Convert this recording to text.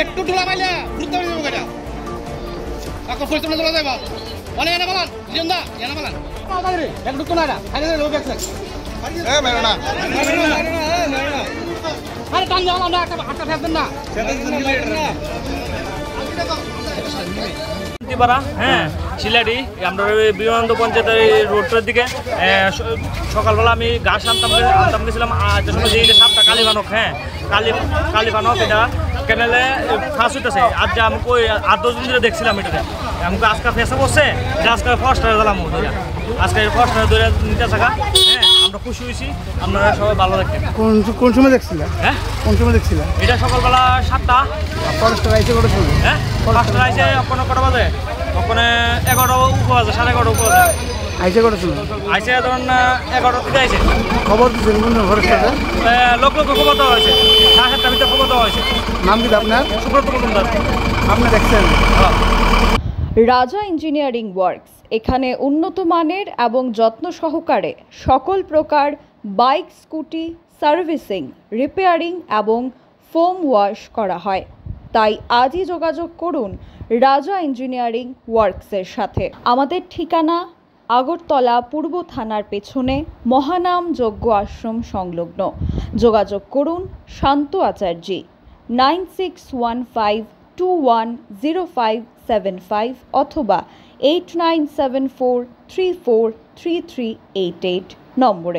একটু ঢোলা পাইলে ঘুরতে পারি aku first time nonton apa? Mana yang nampalan? Jenda, yang nampalan. Apa tadi? Yang dukun ada. Ada yang lebih besar. Merona. Ada tanda mana ada apa fashion na? পাড়া হ্যাঁ শিলাডি আমরা বিমানবন্দর পঞ্চায়েতের রোডটার দিকে সকালবেলা আমি ঘাস আনতাম গেছিলাম যে সময় যে সাপটা কালীবানক হ্যাঁ কালীবানক এটা ক্যানেলে ফাঁস হইতেছে আর যে আমি ওই 8-10 দিন ধরে দেখছিলাম এটাতে আমাকে আজকে ফেসে বসছে যে আজকে ফার্স্টারে দিলাম আজকে ফার্স্টারে ধরে নিতে থাকা হ্যাঁ আমরা খুশি হয়েছি আপনারা সবাই ভালো থাকবেন। কোন সময় দেখছিলেন? হ্যাঁ কোন সময় দেখছিলেন? এটা সকালবেলা 7টা। ফার্স্টার আইসে কত সময়? হ্যাঁ ফার্স্টার আইসে ওখানে কটা বাজে? ওখানে 11টা বাজে 11:30 বাজে। আইসে কত সময়? আইসে ধরুন 11টা থেকে আইসে। খবর দিচ্ছেন কোন ফরেস্টারে? লোক খবর দেওয়া হয়েছে 7:30টার ভিতরে খবর দেওয়া হয়েছে। নাম কি আপনার? সুব্রত মজুমদার। আপনি দেখছেন? রাজা ইঞ্জিনিয়ারিং ওয়ার্কস এখানে উন্নত মানের এবং যত্ন সহকারে সকল প্রকার বাইক স্কুটি সার্ভিসিং রিপেয়ারিং এবং ফোম ওয়াশ করা হয়। তাই আজই যোগাযোগ করুন রাজা ইঞ্জিনিয়ারিং ওয়ার্কসের সাথে। আমাদের ঠিকানা আগরতলা পূর্ব থানার পেছনে মহানাম যজ্ঞ আশ্রম সংলগ্ন। যোগাযোগ করুন শান্ত আচার্যি 9615210575 অথবা 8974343388 নম্বরে।